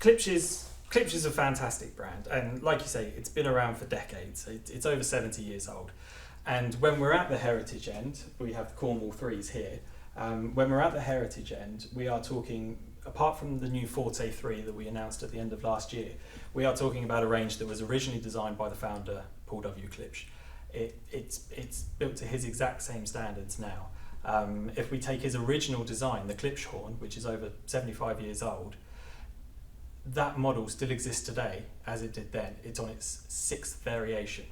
Klipsch is a fantastic brand, and like you say, it's been around for decades. It's over 70 years old. And when we're at the heritage end, we have the Cornwall 3s here. When we're at the heritage end, we are talking, apart from the new Forte 3 that we announced at the end of last year, we are talking about a range that was originally designed by the founder, Paul W. Klipsch. It's built to his exact same standards now. If we take his original design, the Klipsch horn, which is over 75 years old, that model still exists today as it did then. It's on its 6th variation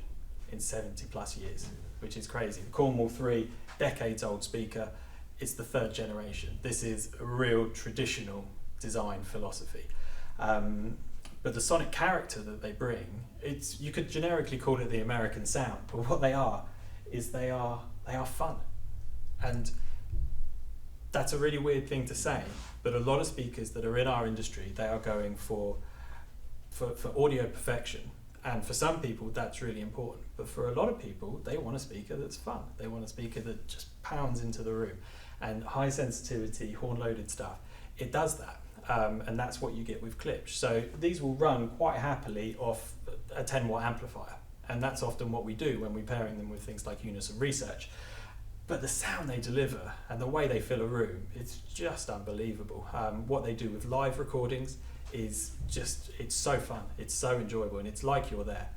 in 70 plus years, which is crazy. The Cornwall 3, decades old speaker, it's the 3rd generation. This is a real traditional design philosophy. But the sonic character that they bring, you could generically call it the American sound, but what they are is they are fun. And that's a really weird thing to say, but a lot of speakers that are in our industry, they are going for audio perfection. And for some people, that's really important. But for a lot of people, they want a speaker that's fun. They want a speaker that just pounds into the room. And high sensitivity, horn-loaded stuff, it does that. And that's what you get with Klipsch. So these will run quite happily off a 10-watt amplifier. And that's often what we do when we're pairing them with things like Unison Research. But the sound they deliver and the way they fill a room, it's just unbelievable. What they do with live recordings is just, it's so fun, it's so enjoyable, and it's like you're there.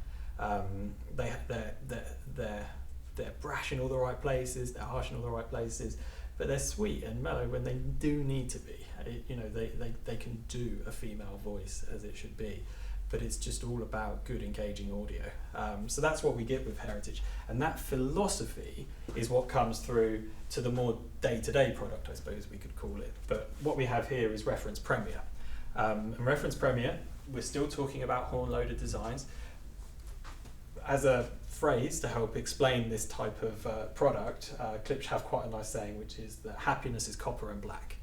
They're brash in all the right places, they're harsh in all the right places, but they're sweet and mellow when they do need to be. They can do a female voice as it should be, but it's just all about good engaging audio. So that's what we get with Heritage, and that philosophy is what comes through to the more day-to-day product, I suppose we could call it. But what we have here is Reference Premier. And Reference Premier, we're still talking about horn-loaded designs. As a phrase to help explain this type of product, Klipsch have quite a nice saying, which is that happiness is copper and black.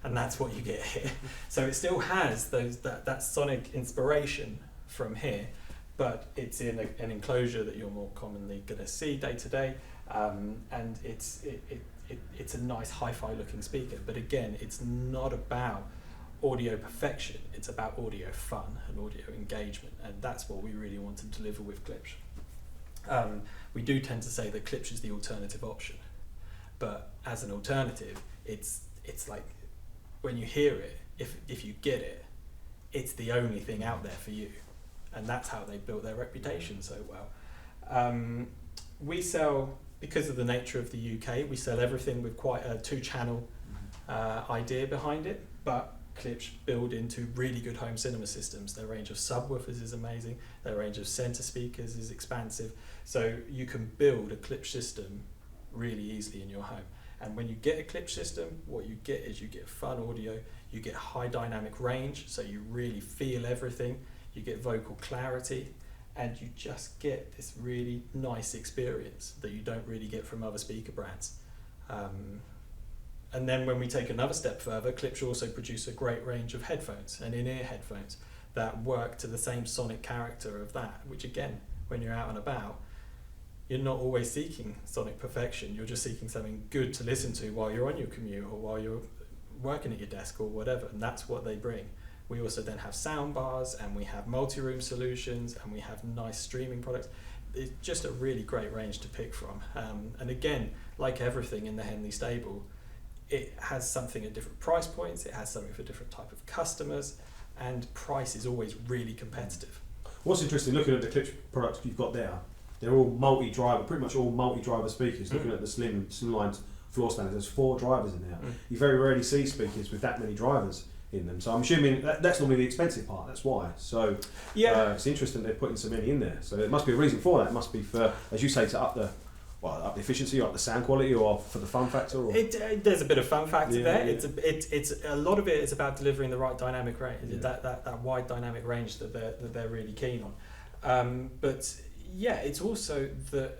And that's what you get here. So it still has that sonic inspiration from here, but it's in an enclosure that you're more commonly going to see day to day, and it's a nice hi-fi looking speaker. But again, it's not about audio perfection, it's about audio fun and audio engagement, and that's what we really want to deliver with Klipsch. We do tend to say that Klipsch is the alternative option, but as an alternative, it's like, when you hear it, if you get it, it's the only thing out there for you. And that's how they built their reputation so well. We sell, because of the nature of the UK, we sell everything with quite a 2-channel idea behind it, but Klipsch build into really good home cinema systems. Their range of subwoofers is amazing, their range of center speakers is expansive, so you can build a Klipsch system really easily in your home. And when you get a Klipsch system, what you get is you get fun audio, you get high dynamic range, so you really feel everything, you get vocal clarity, and you just get this really nice experience that you don't really get from other speaker brands. And then when we take another step further, Klipsch also produce a great range of headphones and in-ear headphones that work to the same sonic character of that, which again, when you're out and about, you're not always seeking sonic perfection, you're just seeking something good to listen to while you're on your commute or while you're working at your desk or whatever, and that's what they bring. We also then have sound bars, and we have multi-room solutions, and we have nice streaming products. It's just a really great range to pick from. And again, like everything in the Henley stable, it has something at different price points, it has something for different type of customers, and price is always really competitive. What's interesting, looking at the Klipsch products you've got there, they're all multi-driver, pretty much all multi-driver speakers. Looking at the slimline floor standards, there's 4 drivers in there. You very rarely see speakers with that many drivers in them. So I'm assuming that's normally the expensive part, that's why. So yeah, it's interesting they're putting so many in there. So there must be a reason for that. It must be for, as you say, to up the efficiency, or up the sound quality, or for the fun factor. Or? There's a bit of fun factor there. Yeah. It's a lot of it is about delivering the right dynamic range, that wide dynamic range that they're really keen on. But yeah, it's also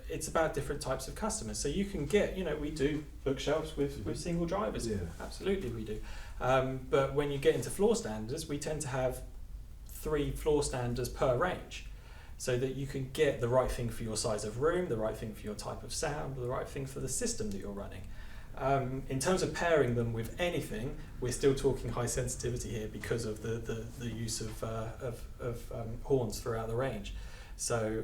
it's about different types of customers. So you can get, we do bookshelves with single drivers. Yeah. Absolutely we do. But when you get into floor standers, we tend to have 3 floor standers per range, so that you can get the right thing for your size of room, the right thing for your type of sound, the right thing for the system that you're running. In terms of pairing them with anything, we're still talking high sensitivity here because of the use of horns throughout the range. So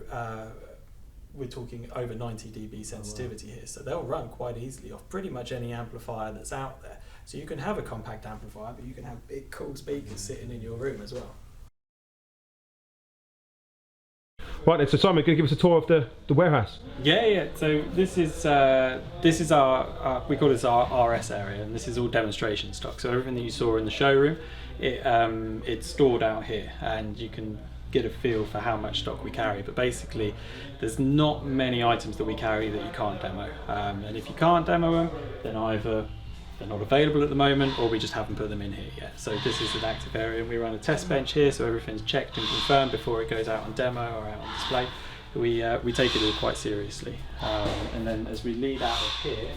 we're talking over 90 dB sensitivity here. So they'll run quite easily off pretty much any amplifier that's out there. So you can have a compact amplifier, but you can have big cool speakers sitting in your room as well. Right then, so Simon, can you give us a tour of the warehouse? Yeah. So this is our we call this our RS area, and this is all demonstration stock. So everything that you saw in the showroom, it's stored out here, and you can get a feel for how much stock we carry. But basically, there's not many items that we carry that you can't demo, and if you can't demo them, then either they're not available at the moment, or we just haven't put them in here yet. So this is an active area, and we run a test bench here, so everything's checked and confirmed before it goes out on demo or out on display. We take it all quite seriously. And then as we lead out of here,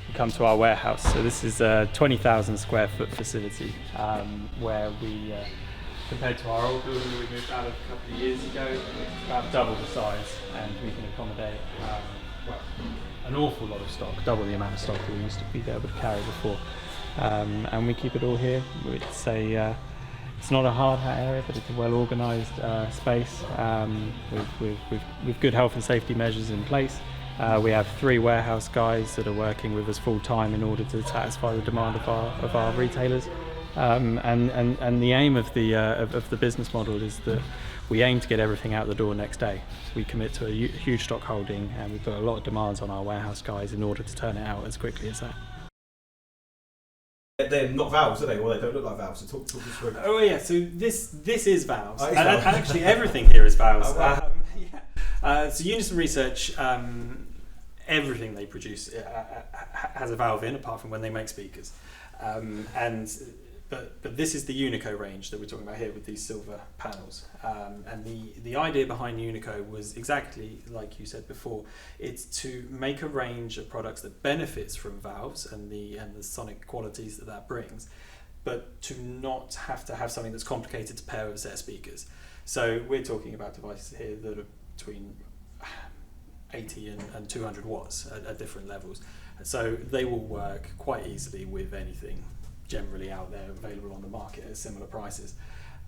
we come to our warehouse. So this is a 20,000 square foot facility, where we, compared to our old building that we moved out of a couple of years ago, it's about double the size, and we can accommodate an awful lot of stock, double the amount of stock that we used to be able to carry before. And we keep it all here. It's not a hard hat area, but it's a well organised space with good health and safety measures in place. We have 3 warehouse guys that are working with us full time in order to satisfy the demand of our retailers. And the aim of the business model is that we aim to get everything out the door next day. We commit to a huge stock holding, and we put a lot of demands on our warehouse guys in order to turn it out as quickly as that. They're not valves, are they? Or they don't look like valves. So talk us through. Oh yeah, so this is valves. Oh, and valves. actually everything here is valves. Oh, wow. So Unison Research, everything they produce has a valve in, apart from when they make speakers. But this is the Unico range that we're talking about here with these silver panels. And the idea behind Unico was exactly like you said before. It's to make a range of products that benefits from valves and the sonic qualities that brings, but to not have to have something that's complicated to pair with a set of speakers. So we're talking about devices here that are between 80 and 200 watts at different levels. So they will work quite easily with anything generally out there available on the market at similar prices,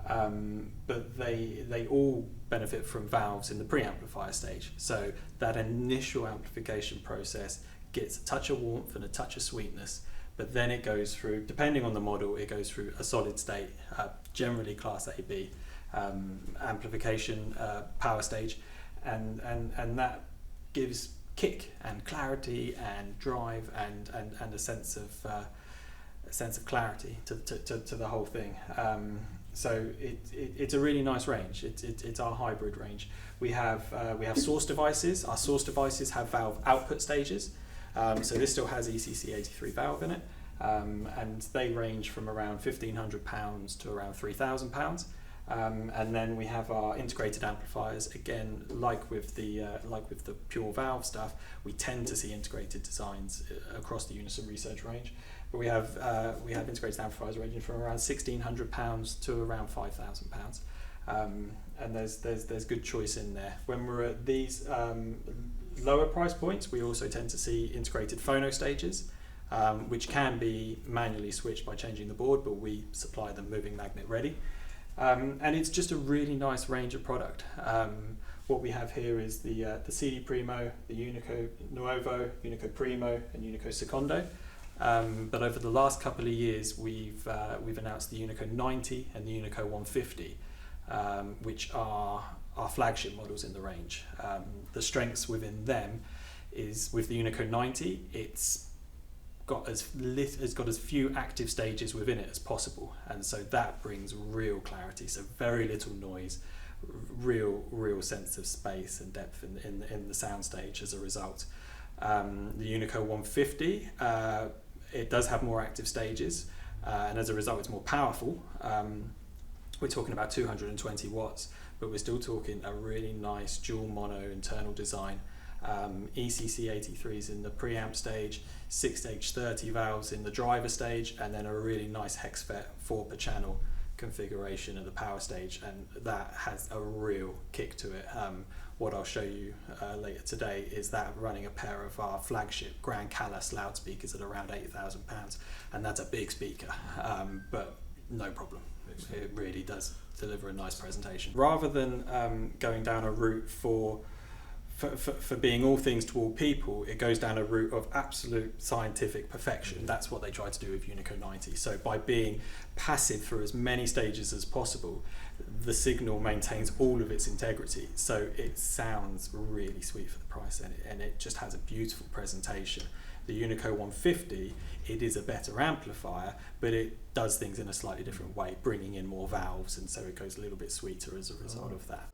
but they all benefit from valves in the preamplifier stage. So that initial amplification process gets a touch of warmth and a touch of sweetness, but then it goes through, depending on the model, it goes through a solid state, generally class AB amplification power stage, and that gives kick and clarity and drive and a sense of clarity to the whole thing. So it's a really nice range. It's our hybrid range. We have source devices. Our source devices have valve output stages. So this still has ECC83 valve in it, and they range from around £1,500 to around £3,000. And then we have our integrated amplifiers. Again, like with the pure valve stuff, we tend to see integrated designs across the Unison Research range. But we have integrated amplifiers ranging from around £1,600 to around £5,000, and there's good choice in there. When we're at these lower price points, we also tend to see integrated phono stages, which can be manually switched by changing the board, but we supply them moving magnet ready. And it's just a really nice range of product. What we have here is the CD Primo, the Unico Nuovo, Unico Primo, and Unico Secondo. But over the last couple of years, we've announced the Unico 90 and the Unico 150, which are our flagship models in the range. The strengths within them is with the Unico 90, it's got as few active stages within it as possible, and so that brings real clarity. So very little noise, real sense of space and depth in the sound stage as a result. The Unico 150, it does have more active stages, and as a result it's more powerful. We're talking about 220 watts, but we're still talking a really nice dual mono internal design. ECC83s in the preamp stage, 6H30 valves in the driver stage, and then a really nice hex FET 4 per channel configuration of the power stage, and that has a real kick to it. What I'll show you later today is that running a pair of our flagship Grand Callas loudspeakers at around £8,000, and that's a big speaker, but no problem. It really does deliver a nice presentation. Rather than going down a route for being all things to all people, it goes down a route of absolute scientific perfection. That's what they try to do with Unico 90. So by being passive for as many stages as possible, the signal maintains all of its integrity. So it sounds really sweet for the price, and it just has a beautiful presentation. The Unico 150, it is a better amplifier, but it does things in a slightly different way, bringing in more valves, and so it goes a little bit sweeter as a result of that.